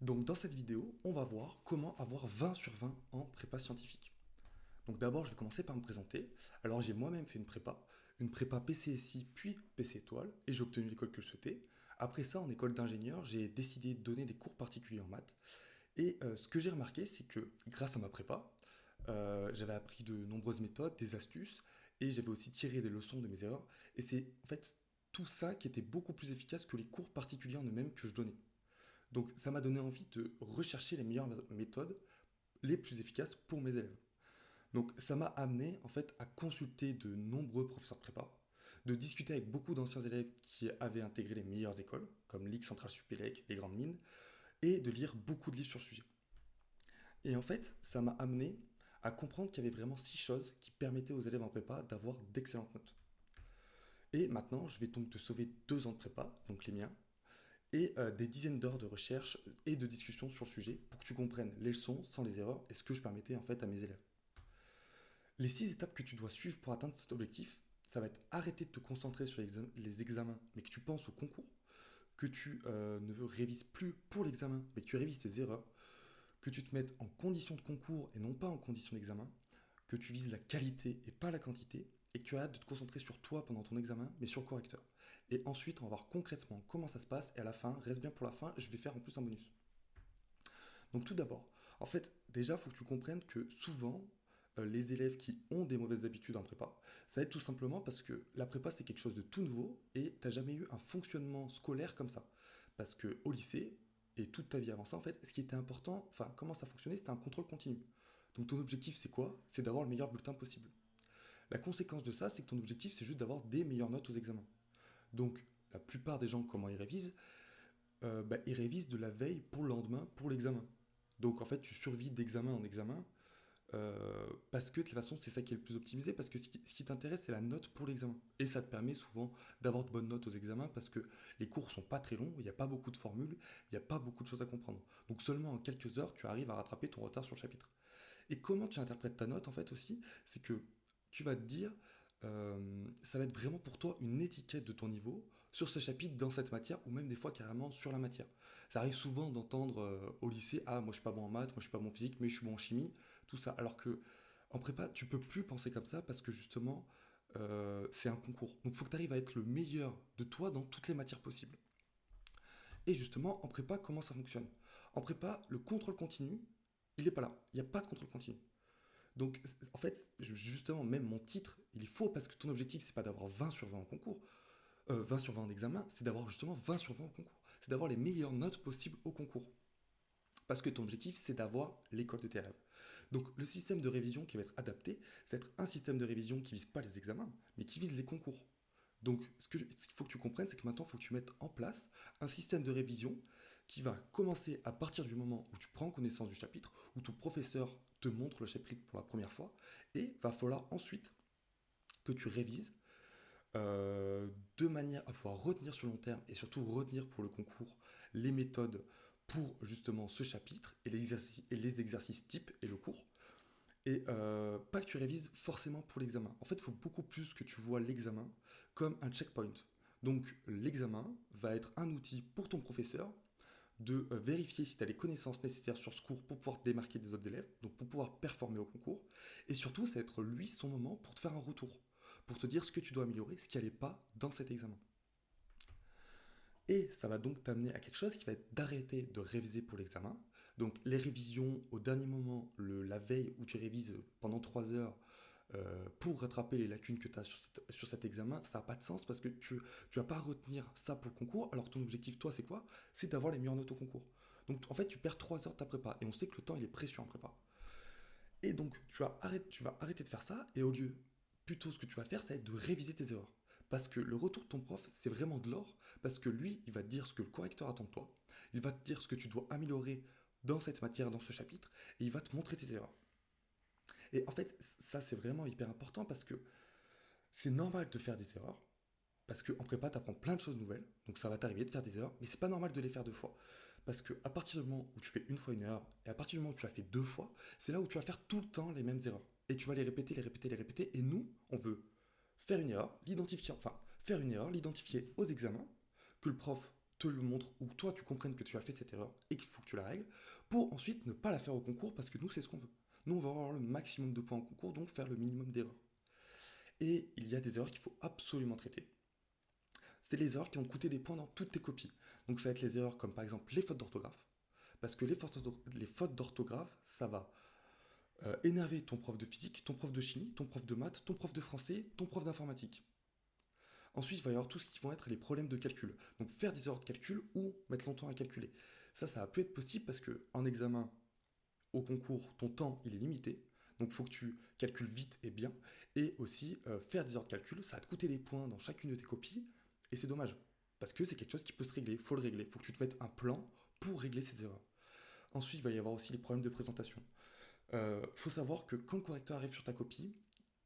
Donc dans cette vidéo, on va voir comment avoir 20 sur 20 en prépa scientifique. Donc d'abord, je vais commencer par me présenter. Alors j'ai moi-même fait une prépa PCSI puis PC Étoile, et j'ai obtenu l'école que je souhaitais. Après ça, en école d'ingénieur, j'ai décidé de donner des cours particuliers en maths. Et ce que j'ai remarqué, c'est que grâce à ma prépa, j'avais appris de nombreuses méthodes, des astuces, et j'avais aussi tiré des leçons de mes erreurs. Et c'est en fait tout ça qui était beaucoup plus efficace que les cours particuliers en eux-mêmes que je donnais. Donc ça m'a donné envie de rechercher les meilleures méthodes, les plus efficaces pour mes élèves. Donc ça m'a amené en fait à consulter de nombreux professeurs de prépa, de discuter avec beaucoup d'anciens élèves qui avaient intégré les meilleures écoles, comme l'IC Centrale Supélec, les grandes mines, et de lire beaucoup de livres sur le sujet. Et en fait, ça m'a amené à comprendre qu'il y avait vraiment 6 choses qui permettaient aux élèves en prépa d'avoir d'excellentes notes. Et maintenant, je vais donc te sauver 2 ans de prépa, donc les miens, et des dizaines d'heures de recherche et de discussion sur le sujet pour que tu comprennes les leçons sans les erreurs et ce que je permettais en fait à mes élèves. Les 6 étapes que tu dois suivre pour atteindre cet objectif, ça va être arrêter de te concentrer sur les examens, mais que tu penses au concours, que tu ne révises plus pour l'examen, mais que tu révises tes erreurs, que tu te mettes en condition de concours et non pas en condition d'examen, que tu vises la qualité et pas la quantité, et que tu as hâte de te concentrer sur toi pendant ton examen, mais sur le correcteur. Et ensuite, on va voir concrètement comment ça se passe, et à la fin, reste bien pour la fin, je vais faire en plus un bonus. Donc tout d'abord, en fait, déjà, il faut que tu comprennes que souvent, les élèves qui ont des mauvaises habitudes en prépa, ça va être tout simplement parce que la prépa, c'est quelque chose de tout nouveau, et tu n'as jamais eu un fonctionnement scolaire comme ça. Parce que au lycée, et toute ta vie avant ça, en fait, ce qui était important, enfin, comment ça fonctionnait, c'était un contrôle continu. Donc ton objectif, c'est quoi? C'est d'avoir le meilleur bulletin possible. La conséquence de ça, c'est que ton objectif, c'est juste d'avoir des meilleures notes aux examens. Donc, la plupart des gens, comment ils révisent? Ils révisent de la veille pour le lendemain, pour l'examen. Donc, en fait, tu survis d'examen en examen, parce que de toute façon, c'est ça qui est le plus optimisé, parce que ce qui t'intéresse, c'est la note pour l'examen. Et ça te permet souvent d'avoir de bonnes notes aux examens, parce que les cours sont pas très longs, il n'y a pas beaucoup de formules, il n'y a pas beaucoup de choses à comprendre. Donc, seulement en quelques heures, tu arrives à rattraper ton retard sur le chapitre. Et comment tu interprètes ta note, en fait, aussi, c'est que tu vas te dire, ça va être vraiment pour toi une étiquette de ton niveau sur ce chapitre, dans cette matière, ou même des fois carrément sur la matière. Ça arrive souvent d'entendre au lycée, ah, moi je suis pas bon en maths, moi je suis pas bon en physique, mais je suis bon en chimie, tout ça. Alors que en prépa, tu peux plus penser comme ça parce que justement, c'est un concours. Donc il faut que tu arrives à être le meilleur de toi dans toutes les matières possibles. Et justement, en prépa, comment ça fonctionne? En prépa, le contrôle continu, il n'est pas là. Il n'y a pas de contrôle continu. Donc, en fait, justement, même mon titre, il est faux parce que ton objectif, c'est pas d'avoir 20 sur 20 en concours, 20 sur 20 en examen, c'est d'avoir justement 20 sur 20 au concours. C'est d'avoir les meilleures notes possibles au concours. Parce que ton objectif, c'est d'avoir l'école de tes rêves. Donc, le système de révision qui va être adapté, c'est être un système de révision qui vise pas les examens, mais qui vise les concours. Donc, ce qu'il faut que tu comprennes, c'est que maintenant, il faut que tu mettes en place un système de révision qui va commencer à partir du moment où tu prends connaissance du chapitre, où ton professeur te montre le chapitre pour la première fois, et va falloir ensuite que tu révises de manière à pouvoir retenir sur le long terme et surtout retenir pour le concours les méthodes pour justement ce chapitre et les exercices types et le cours. Et pas que tu révises forcément pour l'examen. En fait, il faut beaucoup plus que tu vois l'examen comme un checkpoint. Donc l'examen va être un outil pour ton professeur de vérifier si tu as les connaissances nécessaires sur ce cours pour pouvoir te démarquer des autres élèves, donc pour pouvoir performer au concours. Et surtout, ça va être lui son moment pour te faire un retour, pour te dire ce que tu dois améliorer, ce qui n'allait pas dans cet examen. Et ça va donc t'amener à quelque chose qui va être d'arrêter de réviser pour l'examen. Donc les révisions au dernier moment, la veille où tu révises pendant 3 heures pour rattraper les lacunes que tu as sur cet examen, ça n'a pas de sens parce que tu ne vas pas retenir ça pour le concours, alors ton objectif, toi, c'est quoi? C'est d'avoir les meilleures notes au concours. Donc en fait, tu perds 3 heures de ta prépa, et on sait que le temps, il est précieux en prépa. Et donc, tu vas arrêter de faire ça, et au lieu, plutôt ce que tu vas faire, ça va être de réviser tes erreurs. Parce que le retour de ton prof, c'est vraiment de l'or, parce que lui, il va te dire ce que le correcteur attend de toi, il va te dire ce que tu dois améliorer dans cette matière, dans ce chapitre, et il va te montrer tes erreurs. Et en fait, ça, c'est vraiment hyper important parce que c'est normal de faire des erreurs, parce qu'en prépa, tu apprends plein de choses nouvelles, donc ça va t'arriver de faire des erreurs, mais c'est pas normal de les faire 2 fois. Parce que à partir du moment où tu fais une fois une erreur, et à partir du moment où tu l'as fait 2 fois, c'est là où tu vas faire tout le temps les mêmes erreurs. Et tu vas les répéter, les répéter, les répéter, et nous, on veut faire une erreur, l'identifier aux examens, que le prof te le montre, ou toi tu comprennes que tu as fait cette erreur et qu'il faut que tu la règles, pour ensuite ne pas la faire au concours, parce que nous c'est ce qu'on veut. Nous on va avoir le maximum de points au concours, donc faire le minimum d'erreurs. Et il y a des erreurs qu'il faut absolument traiter. C'est les erreurs qui vont coûter des points dans toutes tes copies. Donc ça va être les erreurs comme par exemple les fautes d'orthographe, parce que les fautes d'orthographe, ça va énerver ton prof de physique, ton prof de chimie, ton prof de maths, ton prof de français, ton prof d'informatique. Ensuite, il va y avoir tout ce qui vont être les problèmes de calcul. Donc faire des erreurs de calcul ou mettre longtemps à calculer. Ça va plus être possible parce que en examen, au concours, ton temps, il est limité. Donc il faut que tu calcules vite et bien. Et aussi, faire des erreurs de calcul, ça va te coûter des points dans chacune de tes copies. Et c'est dommage. Parce que c'est quelque chose qui peut se régler. Il faut le régler. Il faut que tu te mettes un plan pour régler ces erreurs. Ensuite, il va y avoir aussi les problèmes de présentation. Faut savoir que quand le correcteur arrive sur ta copie,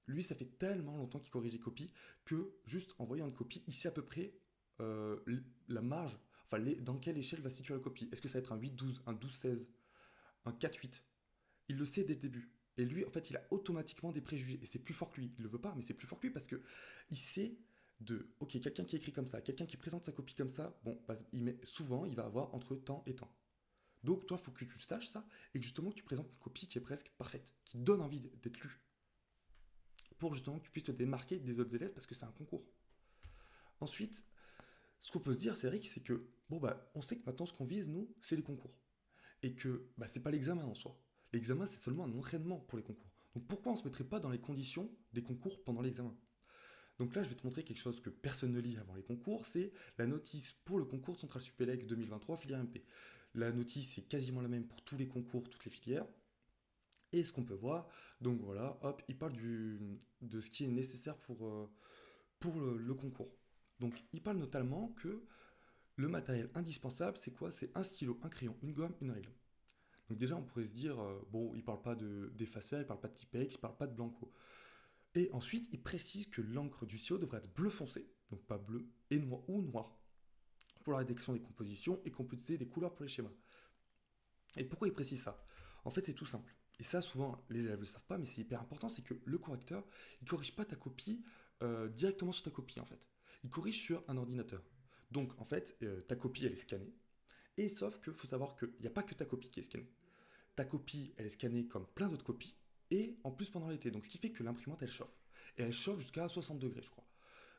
lui, ça fait tellement longtemps qu'il corrige les copies que juste en voyant une copie, il sait à peu près euh, la marge, enfin dans quelle échelle va se situer la copie. Est-ce que ça va être un 8-12, un 12-16, un 4-8? Il le sait dès le début. Et lui, en fait, il a automatiquement des préjugés. Et c'est plus fort que lui. Il le veut pas, mais c'est plus fort que lui parce que il sait ok, quelqu'un qui écrit comme ça, quelqu'un qui présente sa copie comme ça, bon, bah, souvent, il va avoir entre temps et temps. Donc, toi, il faut que tu saches ça et que justement, que tu présentes une copie qui est presque parfaite, qui donne envie d'être lue, pour justement que tu puisses te démarquer des autres élèves parce que c'est un concours. Ensuite, ce qu'on peut se dire, c'est Eric, c'est que, bon, bah, on sait que maintenant, ce qu'on vise, nous, c'est les concours. Et que, bah, c'est pas l'examen en soi. L'examen, c'est seulement un entraînement pour les concours. Donc, pourquoi on se mettrait pas dans les conditions des concours pendant l'examen? Donc là, je vais te montrer quelque chose que personne ne lit avant les concours, c'est la notice pour le concours de Centrale Supélec 2023 filière MP. La notice est quasiment la même pour tous les concours, toutes les filières. Et ce qu'on peut voir, donc voilà, hop, il parle de ce qui est nécessaire pour le concours. Donc il parle notamment que le matériel indispensable, c'est quoi? C'est un stylo, un crayon, une gomme, une règle. Donc déjà, on pourrait se dire, bon, il parle pas d'effaceur, il parle pas de Tipex, il parle pas de Blanco. Et ensuite, il précise que l'encre du stylo devrait être bleu foncé, donc pas bleu, et noir ou noir, pour la rédaction des compositions et composer des couleurs pour les schémas. Et pourquoi il précise ça? En fait, c'est tout simple. Et ça, souvent, les élèves ne le savent pas, mais c'est hyper important, c'est que le correcteur, il ne corrige pas ta copie directement sur ta copie, en fait. Il corrige sur un ordinateur. Donc, en fait, ta copie, elle est scannée. Et sauf qu'il faut savoir qu'il n'y a pas que ta copie qui est scannée. Ta copie, elle est scannée comme plein d'autres copies, et en plus pendant l'été. Donc, ce qui fait que l'imprimante, elle chauffe. Et elle chauffe jusqu'à 60 degrés, je crois.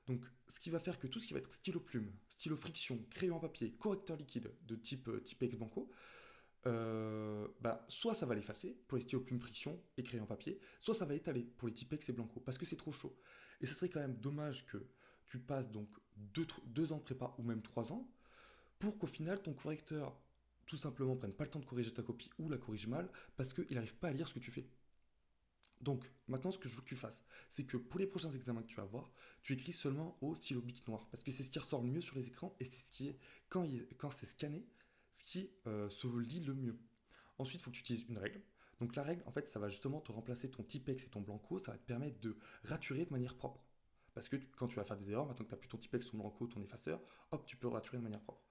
Donc, ce qui va faire que tout ce qui va être stylo plume, stylo friction, crayon à papier, correcteur liquide de type X Banco, bah, soit ça va l'effacer pour les stylos plume friction et crayon papier, soit ça va étaler pour les Tipex et Blanco parce que c'est trop chaud. Et ce serait quand même dommage que tu passes donc 2 ans de prépa ou même 3 ans pour qu'au final ton correcteur tout simplement prenne pas le temps de corriger ta copie ou la corrige mal parce qu'il n'arrive pas à lire ce que tu fais. Donc maintenant ce que je veux que tu fasses, c'est que pour les prochains examens que tu vas avoir, tu écris seulement au stylo bic noir parce que c'est ce qui ressort le mieux sur les écrans et c'est ce qui est, quand c'est scanné, ce qui se lit le mieux. Ensuite, il faut que tu utilises une règle. Donc la règle, en fait, ça va justement te remplacer ton Tipex et ton Blanco, ça va te permettre de raturer de manière propre. Parce que quand tu vas faire des erreurs, maintenant que tu n'as plus ton Tipex, ton Blanco, ton effaceur, hop, tu peux raturer de manière propre.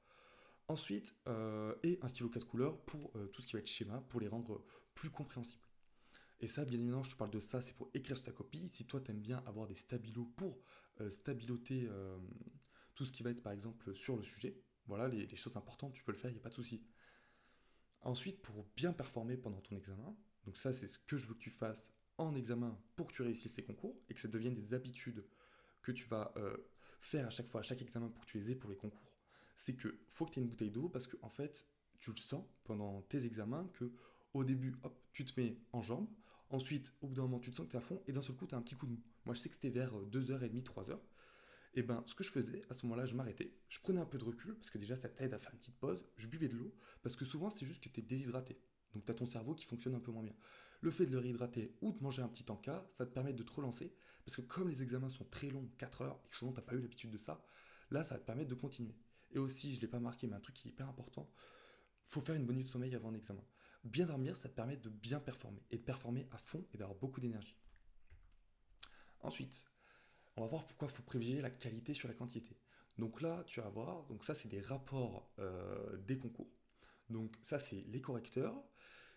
Ensuite, et un stylo 4 couleurs pour tout ce qui va être schéma, pour les rendre plus compréhensibles. Et ça, bien évidemment, je te parle de ça, c'est pour écrire sur ta copie. Si toi, tu aimes bien avoir des stabilos pour stabiloter tout ce qui va être, par exemple, sur le sujet, voilà, les choses importantes, tu peux le faire, il n'y a pas de souci. Ensuite, pour bien performer pendant ton examen, donc ça c'est ce que je veux que tu fasses en examen pour que tu réussisses tes concours et que ça devienne des habitudes que tu vas faire à chaque fois, à chaque examen pour que tu les aies pour les concours, c'est que faut que tu aies une bouteille d'eau parce que en fait, tu le sens pendant tes examens que au début, hop, tu te mets en jambes, ensuite, au bout d'un moment, tu te sens que tu es à fond et d'un seul coup, tu as un petit coup de mou. Moi, je sais que c'était vers 2h30, 3h. Et ben, ce que je faisais, à ce moment-là, je m'arrêtais, je prenais un peu de recul, parce que déjà, ça t'aide à faire une petite pause, je buvais de l'eau, parce que souvent, c'est juste que tu es déshydraté. Donc, tu as ton cerveau qui fonctionne un peu moins bien. Le fait de le réhydrater ou de manger un petit encas, ça te permet de te relancer, parce que comme les examens sont très longs, 4 heures, et que souvent, tu n'as pas eu l'habitude de ça, là, ça va te permettre de continuer. Et aussi, je ne l'ai pas marqué, mais un truc qui est hyper important, il faut faire une bonne nuit de sommeil avant un examen. Bien dormir, ça te permet de bien performer, et de performer à fond et d'avoir beaucoup d'énergie. Ensuite, on va voir pourquoi il faut privilégier la qualité sur la quantité. Donc là, tu vas voir, donc ça c'est des rapports des concours. Donc ça c'est les correcteurs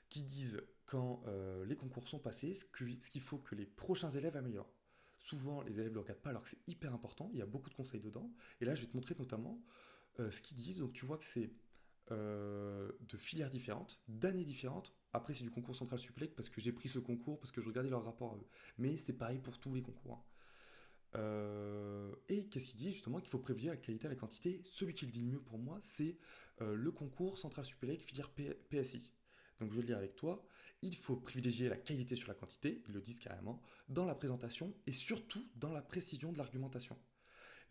qui disent quand les concours sont passés ce qu'il faut que les prochains élèves améliorent. Souvent les élèves ne le regardent pas alors que c'est hyper important, il y a beaucoup de conseils dedans. Et là je vais te montrer notamment ce qu'ils disent, donc tu vois que c'est de filières différentes, d'années différentes. Après, c'est du concours central supélec parce que j'ai pris ce concours, parce que je regardais leur rapport à eux. Mais c'est pareil pour tous les concours, hein. Et qu'est-ce qu'il dit justement qu'il faut privilégier la qualité à la quantité. Celui qui le dit le mieux pour moi, c'est le concours central supélec filière PSI. Donc je vais le lire avec toi. Il faut privilégier la qualité sur la quantité, ils le disent carrément, dans la présentation et surtout dans la précision de l'argumentation.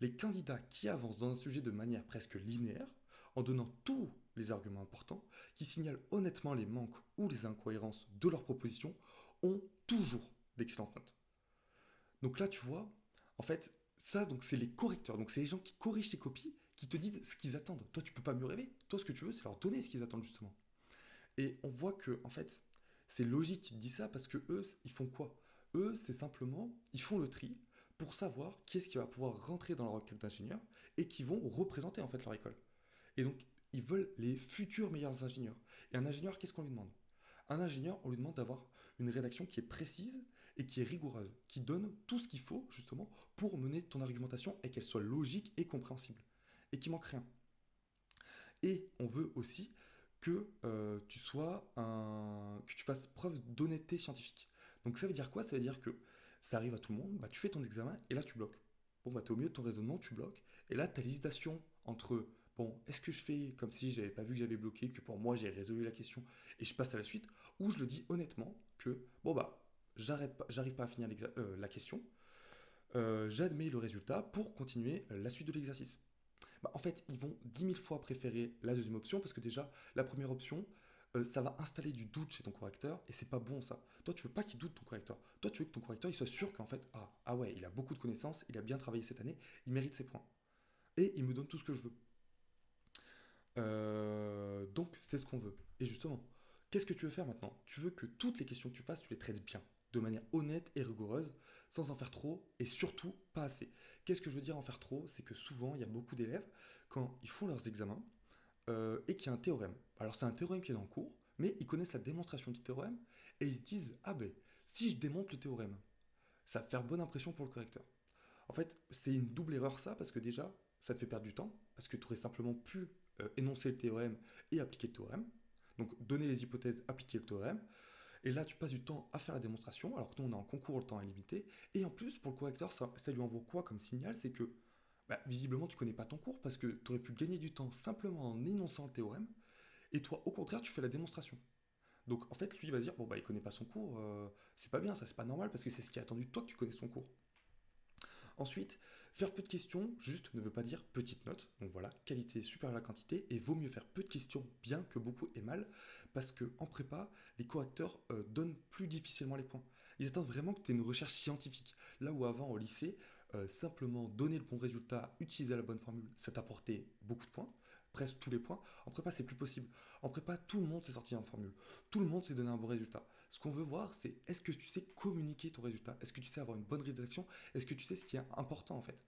Les candidats qui avancent dans un sujet de manière presque linéaire, en donnant tous les arguments importants, qui signalent honnêtement les manques ou les incohérences de leurs propositions, ont toujours d'excellentes notes. Donc là, tu vois, en fait, ça, donc c'est les correcteurs. Donc c'est les gens qui corrigent tes copies, qui te disent ce qu'ils attendent. Toi, tu peux pas mieux rêver. Toi, ce que tu veux, c'est leur donner ce qu'ils attendent justement. Et on voit que, en fait, c'est logique qu'ils te disent ça parce que eux, ils font quoi? Eux, c'est simplement, ils font le tri pour savoir qui est-ce qui va pouvoir rentrer dans leur école d'ingénieur et qui vont représenter en fait leur école. Et donc, ils veulent les futurs meilleurs ingénieurs. Et un ingénieur, qu'est-ce qu'on lui demande? Un ingénieur, on lui demande d'avoir une rédaction qui est précise et qui est rigoureuse, qui donne tout ce qu'il faut justement pour mener ton argumentation et qu'elle soit logique et compréhensible, et qui manque rien. Et on veut aussi que que tu fasses preuve d'honnêteté scientifique. Donc ça veut dire quoi? Ça veut dire que ça arrive à tout le monde, bah, tu fais ton examen et là tu bloques. Bon, bah, tu es au milieu de ton raisonnement, tu bloques, et là tu as l'hésitation entre, bon, est-ce que je fais comme si j'avais pas vu que j'avais bloqué, que pour moi j'ai résolu la question et je passe à la suite, ou je le dis honnêtement que, bon, bah, j'arrive pas à finir la question, j'admets le résultat pour continuer la suite de l'exercice. Bah, en fait, ils vont 10 000 fois préférer la deuxième option parce que déjà, la première option, ça va installer du doute chez ton correcteur et c'est pas bon ça. Toi, tu veux pas qu'il doute ton correcteur. Toi, tu veux que ton correcteur il soit sûr qu'en fait, ah ouais, il a beaucoup de connaissances, il a bien travaillé cette année, il mérite ses points. Et il me donne tout ce que je veux. Donc, c'est ce qu'on veut. Et justement, qu'est-ce que tu veux faire maintenant? Tu veux que toutes les questions que tu fasses, tu les traites bien, de manière honnête et rigoureuse, sans en faire trop, et surtout pas assez. Qu'est-ce que je veux dire en faire trop? C'est que souvent, il y a beaucoup d'élèves, quand ils font leurs examens, et qu'il y a un théorème. Alors, c'est un théorème qui est dans le cours, mais ils connaissent la démonstration du théorème, et ils se disent, ah ben, si je démontre le théorème, ça va faire bonne impression pour le correcteur. En fait, c'est une double erreur ça, parce que déjà, ça te fait perdre du temps, parce que tu aurais simplement pu énoncer le théorème et appliquer le théorème. Donc donner les hypothèses, appliquer le théorème. Et là, tu passes du temps à faire la démonstration, alors que nous, on est en concours, le temps est limité. Et en plus, pour le correcteur, ça lui envoie quoi comme signal? C'est que, bah, visiblement, tu connais pas ton cours, parce que tu aurais pu gagner du temps simplement en énonçant le théorème, et toi, au contraire, tu fais la démonstration. Donc, en fait, lui, il va se dire, bon, bah, il connaît pas son cours, c'est pas bien, ça, c'est pas normal, parce que c'est ce qui est attendu de toi que tu connais son cours. Ensuite, faire peu de questions, juste ne veut pas dire petite note. Donc voilà, qualité supérieure à la quantité. Et vaut mieux faire peu de questions bien que beaucoup et mal. Parce que en prépa, les correcteurs donnent plus difficilement les points. Ils attendent vraiment que tu aies une recherche scientifique. Là où avant, au lycée, simplement donner le bon résultat, utiliser la bonne formule, ça t'apportait beaucoup de points. Presque tous les points. En prépa, c'est plus possible. En prépa, tout le monde s'est sorti en formule. Tout le monde s'est donné un bon résultat. Ce qu'on veut voir, c'est est-ce que tu sais communiquer ton résultat? Est-ce que tu sais avoir une bonne rédaction? Est-ce que tu sais ce qui est important en fait?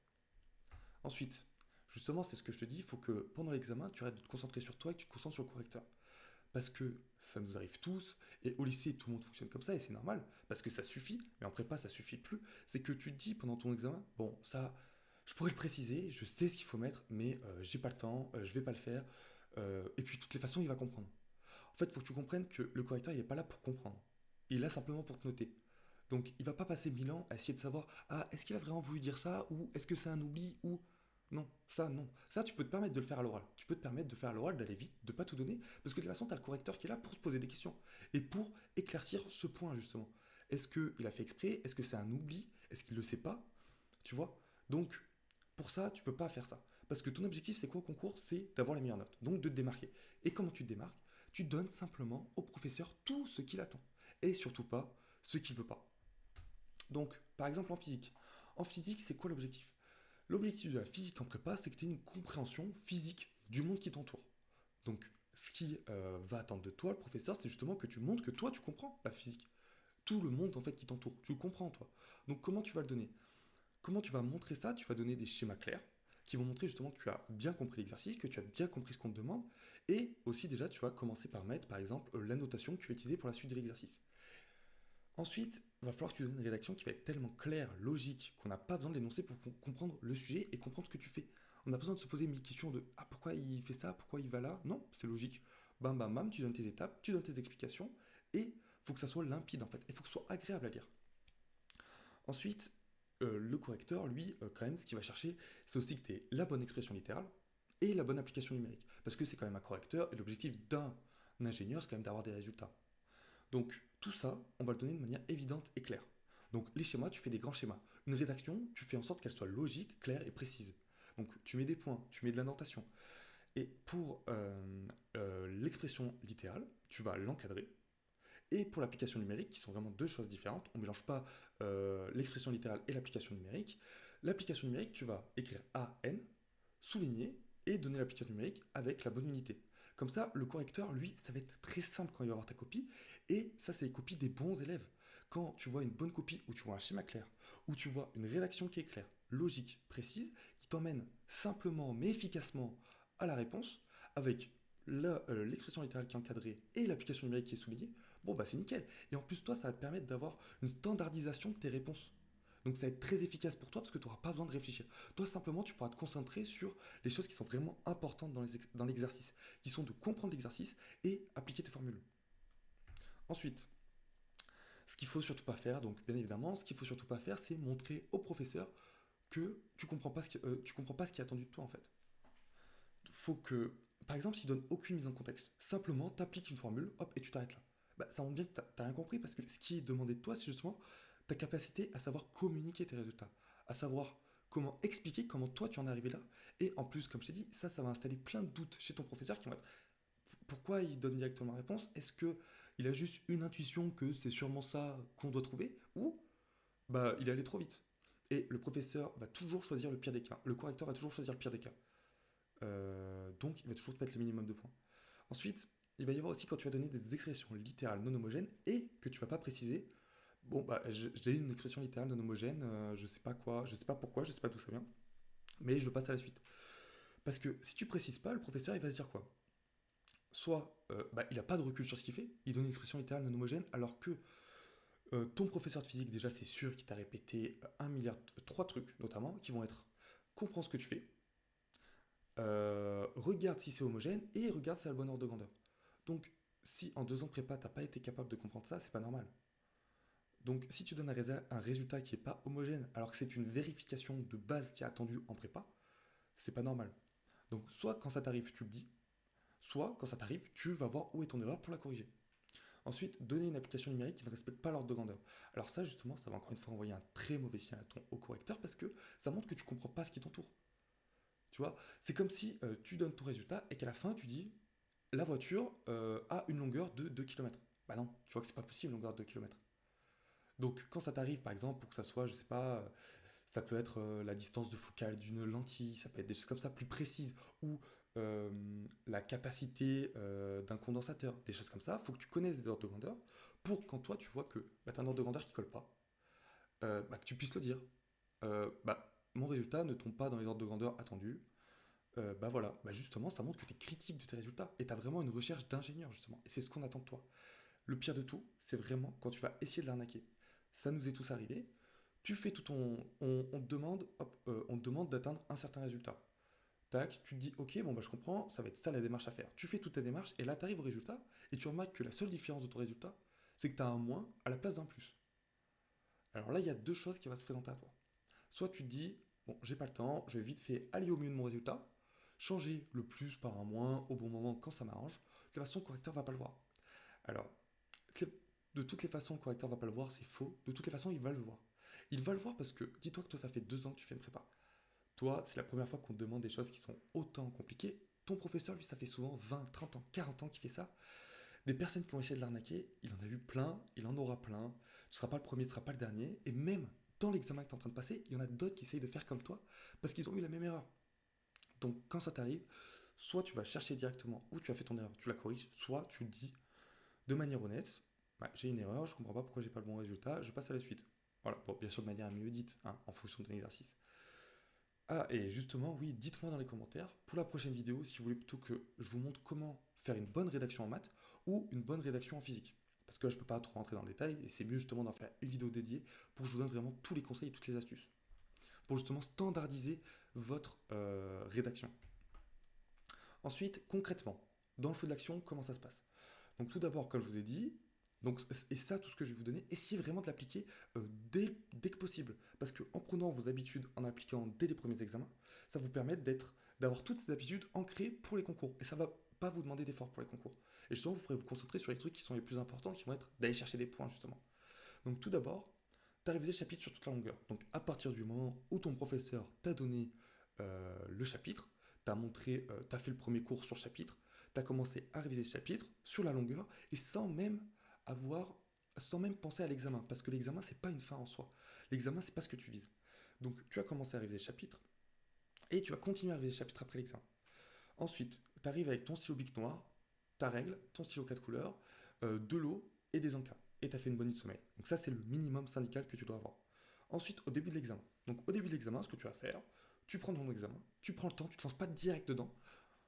Ensuite, justement, c'est ce que je te dis, il faut que pendant l'examen, tu arrêtes de te concentrer sur toi et que tu te concentres sur le correcteur. Parce que ça nous arrive tous, et au lycée, tout le monde fonctionne comme ça, et c'est normal, parce que ça suffit, mais en prépa, ça suffit plus. C'est que tu te dis pendant ton examen, bon, ça, je pourrais le préciser, je sais ce qu'il faut mettre, mais j'ai pas le temps, je vais pas le faire, et puis de toutes les façons, il va comprendre. En fait, il faut que tu comprennes que le correcteur, il n'est pas là pour comprendre. Il est là simplement pour te noter. Donc, il va pas passer 1000 ans à essayer de savoir, ah, est-ce qu'il a vraiment voulu dire ça, ou est-ce que c'est un oubli, ou non, ça, non. Ça, tu peux te permettre de le faire à l'oral. Tu peux te permettre de faire à l'oral, d'aller vite, de pas tout donner, parce que de toute façon, tu as le correcteur qui est là pour te poser des questions et pour éclaircir ce point, justement. Est-ce qu'il a fait exprès? Est-ce que c'est un oubli? Est-ce qu'il le sait pas? Tu vois? Donc, pour ça, tu peux pas faire ça. Parce que ton objectif, c'est quoi au concours? C'est d'avoir les meilleures notes. Donc, de te démarquer. Et comment tu te démarques? Tu donnes simplement au professeur tout ce qu'il attend. Et surtout pas ce qu'il veut pas. Donc, par exemple, en physique. En physique, c'est quoi l'objectif? L'objectif de la physique en prépa, c'est que tu aies une compréhension physique du monde qui t'entoure. Donc, ce qui va attendre de toi, le professeur, c'est justement que tu montres que toi, tu comprends la physique. Tout le monde, en fait, qui t'entoure. Tu le comprends, toi. Donc, comment tu vas le donner? Comment tu vas montrer ça? Tu vas donner des schémas clairs qui vont montrer justement que tu as bien compris l'exercice, que tu as bien compris ce qu'on te demande. Et aussi, déjà, tu vas commencer par mettre, par exemple, la notation que tu vas utiliser pour la suite de l'exercice. Ensuite, il va falloir que tu donnes une rédaction qui va être tellement claire, logique, qu'on n'a pas besoin de l'énoncer pour comprendre le sujet et comprendre ce que tu fais. On n'a pas besoin de se poser mille questions de ah, pourquoi il fait ça, pourquoi il va là. Non, c'est logique. Bam, bam, bam, tu donnes tes étapes, tu donnes tes explications, et il faut que ça soit limpide en fait. Il faut que ce soit agréable à lire. Ensuite, le correcteur, lui, quand même, ce qu'il va chercher, c'est aussi que tu aies la bonne expression littérale et la bonne application numérique. Parce que c'est quand même un correcteur, et l'objectif d'un ingénieur, c'est quand même d'avoir des résultats. Donc tout ça, on va le donner de manière évidente et claire. Donc les schémas, tu fais des grands schémas. Une rédaction, tu fais en sorte qu'elle soit logique, claire et précise. Donc tu mets des points, tu mets de l'indentation. Et pour l'expression littérale, tu vas l'encadrer. Et pour l'application numérique, qui sont vraiment deux choses différentes, on ne mélange pas l'expression littérale et l'application numérique. L'application numérique, tu vas écrire AN, souligner et donner l'application numérique avec la bonne unité. Comme ça, le correcteur, lui, ça va être très simple quand il va voir ta copie. Et ça, c'est les copies des bons élèves. Quand tu vois une bonne copie, où tu vois un schéma clair, où tu vois une rédaction qui est claire, logique, précise, qui t'emmène simplement mais efficacement à la réponse, avec l'expression littérale qui est encadrée et l'application numérique qui est soulignée, bon bah c'est nickel. Et en plus, toi, ça va te permettre d'avoir une standardisation de tes réponses. Donc ça va être très efficace pour toi parce que tu n'auras pas besoin de réfléchir. Toi, simplement, tu pourras te concentrer sur les choses qui sont vraiment importantes dans l'exercice, qui sont de comprendre l'exercice et appliquer tes formules. Ensuite, ce qu'il faut surtout pas faire, donc bien évidemment, ce qu'il faut surtout pas faire, c'est montrer au professeur que tu comprends pas tu comprends pas ce qui est attendu de toi en fait. Faut que, par exemple, s'il donne aucune mise en contexte, simplement t'appliques une formule, hop, et tu t'arrêtes là. Bah, ça montre bien que t'as rien compris parce que ce qui est demandé de toi, c'est justement ta capacité à savoir communiquer tes résultats, à savoir comment expliquer comment toi tu en es arrivé là. Et en plus, comme je t'ai dit, ça va installer plein de doutes chez ton professeur qui vont être pourquoi il donne directement la réponse. Est-ce que il a juste une intuition que c'est sûrement ça qu'on doit trouver, ou bah il est allé trop vite. Et le professeur va toujours choisir le pire des cas. Le correcteur va toujours choisir le pire des cas. Donc il va toujours te mettre le minimum de points. Ensuite, il va y avoir aussi quand tu vas donner des expressions littérales non homogènes et que tu vas pas préciser. Bon, bah, j'ai une expression littérale non homogène, je sais pas quoi, je sais pas pourquoi, je sais pas d'où ça vient, mais je passe à la suite. Parce que si tu précises pas, le professeur il va se dire quoi? Soit bah, il a pas de recul sur ce qu'il fait, il donne une expression littérale non homogène, alors que ton professeur de physique, déjà, c'est sûr qu'il t'a répété un milliard, trois trucs notamment, qui vont être comprends ce que tu fais, regarde si c'est homogène et regarde si c'est le bon ordre de grandeur. Donc, si en 2 ans de prépa, t'as pas été capable de comprendre ça, c'est pas normal. Donc, si tu donnes un résultat qui est pas homogène, alors que c'est une vérification de base qui est attendue en prépa, c'est pas normal. Donc, soit quand ça t'arrive, tu le dis, soit quand ça t'arrive, tu vas voir où est ton erreur pour la corriger. Ensuite, donner une application numérique qui ne respecte pas l'ordre de grandeur. Alors ça, justement, ça va encore une fois envoyer un très mauvais signal au correcteur parce que ça montre que tu comprends pas ce qui t'entoure. Tu vois, c'est comme si tu donnes ton résultat et qu'à la fin, tu dis la voiture a une longueur de 2 km. Bah non, tu vois que c'est pas possible une longueur de 2 km. Donc quand ça t'arrive, par exemple, pour que ça soit, je sais pas, ça peut être la distance de focale d'une lentille, ça peut être des choses comme ça plus précises, ou euh, la capacité d'un condensateur, des choses comme ça, il faut que tu connaisses des ordres de grandeur pour quand toi tu vois que bah, tu as un ordre de grandeur qui colle pas, bah, que tu puisses le dire. Bah, mon résultat ne tombe pas dans les ordres de grandeur attendus. Bah voilà, bah justement, ça montre que tu es critique de tes résultats et tu as vraiment une recherche d'ingénieur justement. Et c'est ce qu'on attend de toi. Le pire de tout, c'est vraiment quand tu vas essayer de l'arnaquer. Ça nous est tous arrivé. Tu fais tout ton. On te demande, hop, on te demande d'atteindre un certain résultat. Tac, tu te dis, ok, bon bah je comprends, ça va être ça la démarche à faire. Tu fais toute ta démarche et là tu arrives au résultat et tu remarques que la seule différence de ton résultat, c'est que tu as un moins à la place d'un plus. Alors là, il y a deux choses qui vont se présenter à toi. Soit tu te dis, bon, j'ai pas le temps, je vais vite fait aller au mieux de mon résultat, changer le plus par un moins au bon moment quand ça m'arrange. De toute façon, le correcteur va pas le voir. Alors, de toutes les façons, le correcteur va pas le voir, c'est faux. De toutes les façons, il va le voir. Il va le voir parce que, dis-toi que toi, ça fait 2 ans que tu fais une prépa. Toi, c'est la première fois qu'on te demande des choses qui sont autant compliquées. Ton professeur, lui, ça fait souvent 20, 30 ans, 40 ans qu'il fait ça. Des personnes qui ont essayé de l'arnaquer, il en a eu plein, il en aura plein. Tu ne seras pas le premier, tu ne seras pas le dernier. Et même dans l'examen que tu es en train de passer, il y en a d'autres qui essayent de faire comme toi parce qu'ils ont eu la même erreur. Donc quand ça t'arrive, soit tu vas chercher directement où tu as fait ton erreur, tu la corriges, soit tu le dis de manière honnête, bah, j'ai une erreur, je comprends pas pourquoi j'ai pas le bon résultat, je passe à la suite. Voilà, bon, bien sûr de manière mieux dite, hein, en fonction de ton exercice. Ah, et justement, oui, dites-moi dans les commentaires, pour la prochaine vidéo, si vous voulez plutôt que je vous montre comment faire une bonne rédaction en maths ou une bonne rédaction en physique. Parce que là, je ne peux pas trop rentrer dans le détail, et c'est mieux justement d'en faire une vidéo dédiée pour que je vous donne vraiment tous les conseils et toutes les astuces. Pour justement standardiser votre rédaction. Ensuite, concrètement, dans le feu de l'action, comment ça se passe? Donc tout d'abord, comme je vous ai dit, donc, et ça, tout ce que je vais vous donner, essayez vraiment de l'appliquer dès que possible. Parce qu'en prenant vos habitudes, en appliquant dès les premiers examens, ça vous permet d'avoir toutes ces habitudes ancrées pour les concours. Et ça va pas vous demander d'efforts pour les concours. Et justement, vous pourrez vous concentrer sur les trucs qui sont les plus importants, qui vont être d'aller chercher des points, justement. Donc tout d'abord, tu as révisé le chapitre sur toute la longueur. Donc à partir du moment où ton professeur t'a donné le chapitre, t'as fait le premier cours sur le chapitre, tu as commencé à réviser le chapitre sur la longueur et avoir, sans même penser à l'examen, parce que l'examen c'est pas une fin en soi. L'examen c'est pas ce que tu vises. Donc tu as commencé à réviser le chapitre et tu vas continuer à réviser le chapitre après l'examen. Ensuite, tu arrives avec ton stylo bic noir, ta règle, ton stylo 4 couleurs, de l'eau et des encas. Et tu as fait une bonne nuit de sommeil. Donc ça, c'est le minimum syndical que tu dois avoir. Ensuite, au début de l'examen. Donc au début de l'examen, ce que tu vas faire, tu prends ton examen, tu prends le temps, tu te lances pas direct dedans.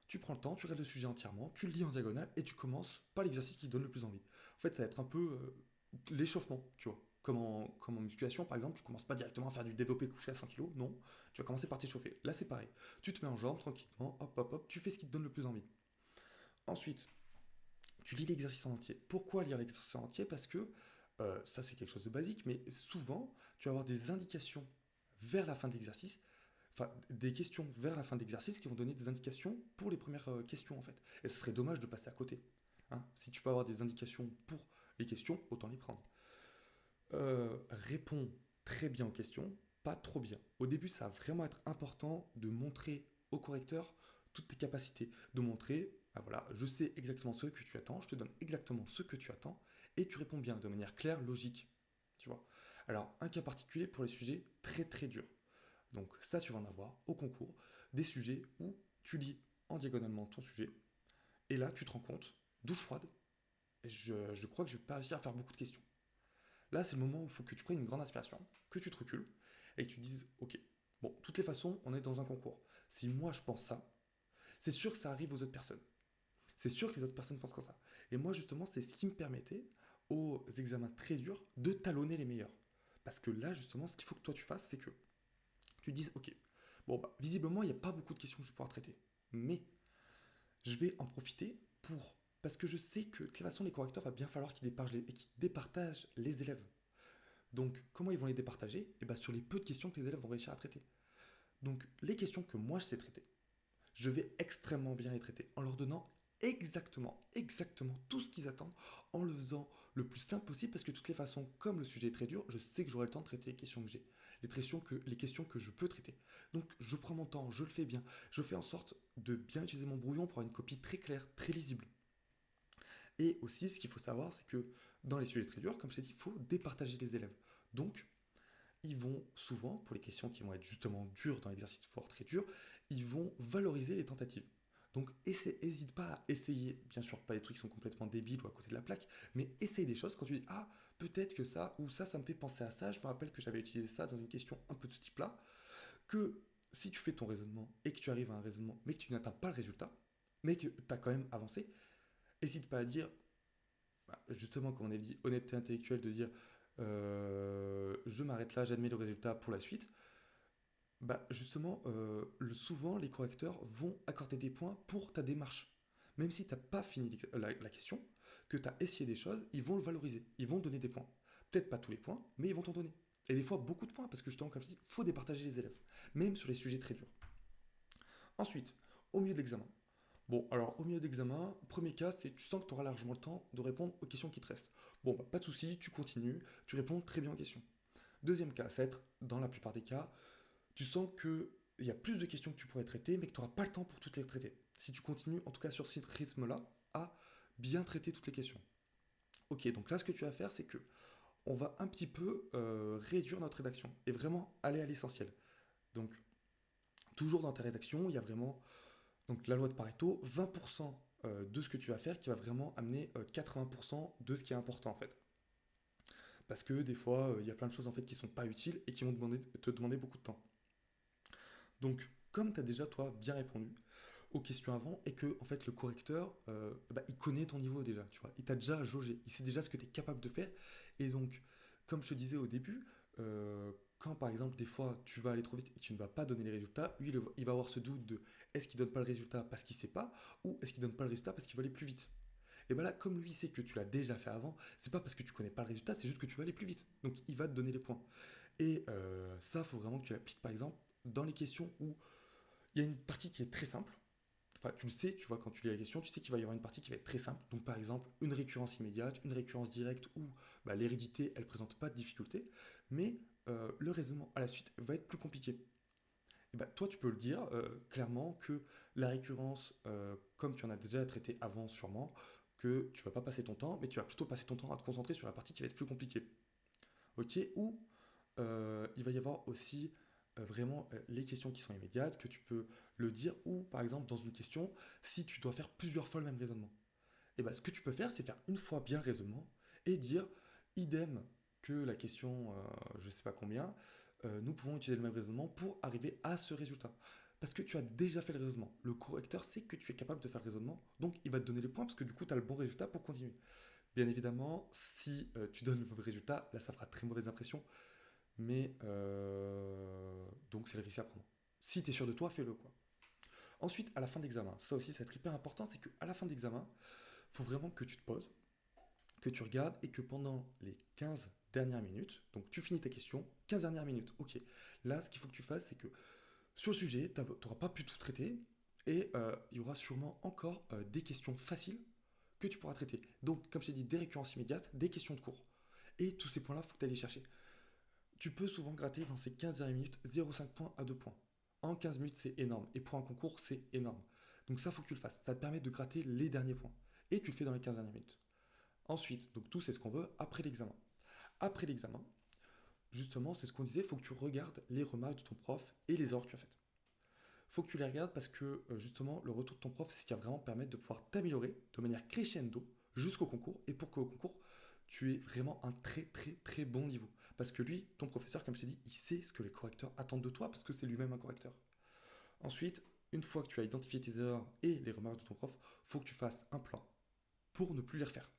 Tu prends le temps, tu regardes le sujet entièrement, tu le lis en diagonale et tu commences par l'exercice qui te donne le plus envie. En fait, ça va être un peu l'échauffement, tu vois. Comme en musculation, par exemple, tu commences pas directement à faire du développé couché à 100 kg, non. Tu vas commencer par t'échauffer. Là, c'est pareil. Tu te mets en jambes tranquillement, hop, hop, hop, tu fais ce qui te donne le plus envie. Ensuite, tu lis l'exercice en entier. Pourquoi lire l'exercice en entier? Parce que ça, c'est quelque chose de basique, mais souvent, tu vas avoir des indications vers la fin de l'exercice, enfin, des questions vers la fin de l'exercice qui vont donner des indications pour les premières questions, en fait. Et ce serait dommage de passer à côté. Hein. Si tu peux avoir des indications pour les questions, autant les prendre. Réponds très bien aux questions, pas trop bien. Au début, ça va vraiment être important de montrer au correcteur toutes tes capacités, de montrer, ah voilà, je sais exactement ce que tu attends, je te donne exactement ce que tu attends, et tu réponds bien, de manière claire, logique, tu vois. Alors, un cas particulier pour les sujets très très durs. Donc ça, tu vas en avoir au concours, des sujets où tu lis en diagonalement ton sujet, et là, tu te rends compte, douche froide, et je crois que je vais pas réussir à faire beaucoup de questions. Là, c'est le moment où il faut que tu prennes une grande inspiration, que tu te recules et que tu te dises, ok, bon, de toutes les façons, on est dans un concours. Si moi je pense ça, c'est sûr que ça arrive aux autres personnes. C'est sûr que les autres personnes pensent comme ça. Et moi, justement, c'est ce qui me permettait, aux examens très durs, de talonner les meilleurs. Parce que là, justement, ce qu'il faut que toi tu fasses, c'est que tu te dises, ok, bon, bah, visiblement, il n'y a pas beaucoup de questions que je vais pouvoir traiter. Mais je vais en profiter pour. Parce que je sais que de toute façon, les correcteurs, va bien falloir qu'ils départagent les élèves. Donc, comment ils vont les départager? Et bien, sur les peu de questions que les élèves vont réussir à traiter. Donc, les questions que moi je sais traiter, je vais extrêmement bien les traiter en leur donnant exactement tout ce qu'ils attendent, en le faisant le plus simple possible, parce que de toutes les façons, comme le sujet est très dur, je sais que j'aurai le temps de traiter les questions que j'ai, les questions que je peux traiter. Donc, je prends mon temps, je le fais bien, je fais en sorte de bien utiliser mon brouillon pour avoir une copie très claire, très lisible. Et aussi, ce qu'il faut savoir, c'est que dans les sujets très durs, comme je t'ai dit, il faut départager les élèves. Donc, ils vont souvent, pour les questions qui vont être justement dures dans l'exercice fort très dur, ils vont valoriser les tentatives. Donc, n'hésite pas à essayer, bien sûr, pas des trucs qui sont complètement débiles ou à côté de la plaque, mais essaye des choses quand tu dis, ah, peut-être que ça, ou ça me fait penser à ça, je me rappelle que j'avais utilisé ça dans une question un peu de ce type-là, que si tu fais ton raisonnement et que tu arrives à un raisonnement, mais que tu n'atteins pas le résultat, mais que tu as quand même avancé, n'hésite pas à dire, bah, justement, comme on a dit, honnêteté intellectuelle, de dire je m'arrête là, j'admets le résultat pour la suite. Bah, justement, souvent, les correcteurs vont accorder des points pour ta démarche. Même si tu n'as pas fini la question, que tu as essayé des choses, ils vont le valoriser, ils vont te donner des points. Peut-être pas tous les points, mais ils vont t'en donner. Et des fois, beaucoup de points, parce que justement, comme je dis, il faut départager les élèves, même sur les sujets très durs. Ensuite, au milieu de l'examen, bon, alors au milieu d'examen, premier cas, c'est tu sens que tu auras largement le temps de répondre aux questions qui te restent. Bon, bah, pas de souci, tu continues, tu réponds très bien aux questions. Deuxième cas, ça va être, dans la plupart des cas, tu sens qu'il y a plus de questions que tu pourrais traiter, mais que tu n'auras pas le temps pour toutes les traiter. Si tu continues, en tout cas sur ce rythme-là, à bien traiter toutes les questions. Ok, donc là, ce que tu vas faire, c'est que on va un petit peu réduire notre rédaction et vraiment aller à l'essentiel. Donc, toujours dans ta rédaction, il y a vraiment donc la loi de Pareto, 20% de ce que tu vas faire qui va vraiment amener 80% de ce qui est important en fait. Parce que des fois, il y a plein de choses en fait qui sont pas utiles et qui vont te demander beaucoup de temps. Donc, comme tu as déjà toi bien répondu aux questions avant et que en fait le correcteur, bah, il connaît ton niveau déjà, tu vois, il t'a déjà jaugé, il sait déjà ce que tu es capable de faire. Et donc, comme je te disais au début, quand par exemple des fois tu vas aller trop vite et que tu ne vas pas donner les résultats, lui il va avoir ce doute de est-ce qu'il donne pas le résultat parce qu'il sait pas ou est-ce qu'il donne pas le résultat parce qu'il va aller plus vite. Et bien là, comme lui sait que tu l'as déjà fait avant, c'est pas parce que tu connais pas le résultat, c'est juste que tu vas aller plus vite. Donc il va te donner les points. Et ça, il faut vraiment que tu l'appliques par exemple dans les questions où il y a une partie qui est très simple. Enfin, tu le sais, tu vois, quand tu lis la question, tu sais qu'il va y avoir une partie qui va être très simple. Donc, par exemple, une récurrence immédiate, une récurrence directe où bah, l'hérédité, elle ne présente pas de difficulté, mais le raisonnement à la suite va être plus compliqué. Et bah, toi, tu peux le dire clairement que la récurrence, comme tu en as déjà traité avant sûrement, que tu vas pas passer ton temps, mais tu vas plutôt passer ton temps à te concentrer sur la partie qui va être plus compliquée. Ok. Ou il va y avoir aussi vraiment les questions qui sont immédiates, que tu peux le dire, ou par exemple dans une question, si tu dois faire plusieurs fois le même raisonnement. Et ben, ce que tu peux faire, c'est faire une fois bien le raisonnement et dire idem que la question, je ne sais pas combien, nous pouvons utiliser le même raisonnement pour arriver à ce résultat. Parce que tu as déjà fait le raisonnement. Le correcteur sait que tu es capable de faire le raisonnement, donc il va te donner les points parce que du coup, tu as le bon résultat pour continuer. Bien évidemment, si tu donnes le mauvais résultat, là, ça fera très mauvaise impression, mais donc c'est le risque à prendre. Si tu es sûr de toi, fais-le quoi. Ensuite, à la fin d'examen, ça aussi, c'est hyper important, c'est qu'à la fin d'examen, il faut vraiment que tu te poses, que tu regardes et que pendant les 15 dernières minutes, donc tu finis ta question, 15 dernières minutes, ok. Là, ce qu'il faut que tu fasses, c'est que sur le sujet, tu n'auras pas pu tout traiter et il y aura sûrement encore des questions faciles que tu pourras traiter. Donc, comme je t'ai dit, des récurrences immédiates, des questions de cours. Et tous ces points-là, il faut que tu ailles les chercher. Tu peux souvent gratter dans ces 15 dernières minutes 0,5 points à 2 points. En 15 minutes, c'est énorme. Et pour un concours, c'est énorme. Donc ça, il faut que tu le fasses. Ça te permet de gratter les derniers points. Et tu le fais dans les 15 dernières minutes. Ensuite, donc tout, c'est ce qu'on veut après l'examen. Après l'examen, justement, c'est ce qu'on disait, il faut que tu regardes les remarques de ton prof et les erreurs que tu as faites. Il faut que tu les regardes parce que justement, le retour de ton prof, c'est ce qui va vraiment permettre de pouvoir t'améliorer de manière crescendo jusqu'au concours et pour qu'au concours, tu aies vraiment un très très très bon niveau. Parce que lui, ton professeur, comme je t'ai dit, il sait ce que les correcteurs attendent de toi parce que c'est lui-même un correcteur. Ensuite, une fois que tu as identifié tes erreurs et les remarques de ton prof, il faut que tu fasses un plan pour ne plus les refaire.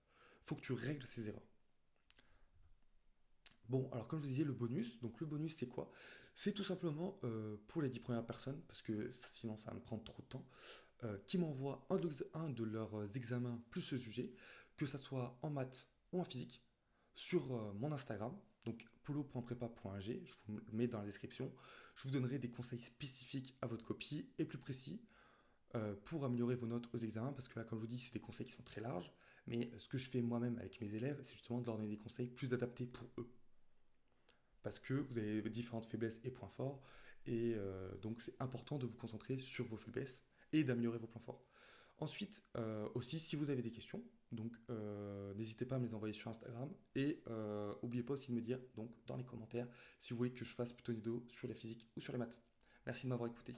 Il faut que tu règles ces erreurs. Bon, alors comme je vous disais, le bonus, donc le bonus c'est quoi? C'est tout simplement pour les 10 premières personnes, parce que sinon ça va me prendre trop de temps, qui m'envoient un de leurs examens plus ce sujet, que ça soit en maths ou en physique, sur mon Instagram, donc polo.prepa.ag, je vous le mets dans la description. Je vous donnerai des conseils spécifiques à votre copie et plus précis pour améliorer vos notes aux examens, parce que là, comme je vous dis, c'est des conseils qui sont très larges, mais ce que je fais moi-même avec mes élèves, c'est justement de leur donner des conseils plus adaptés pour eux, parce que vous avez différentes faiblesses et points forts, et donc c'est important de vous concentrer sur vos faiblesses et d'améliorer vos points forts. Ensuite, aussi, si vous avez des questions, donc n'hésitez pas à me les envoyer sur Instagram, et n'oubliez pas aussi de me dire donc dans les commentaires si vous voulez que je fasse plutôt une vidéo sur la physique ou sur les maths. Merci de m'avoir écouté.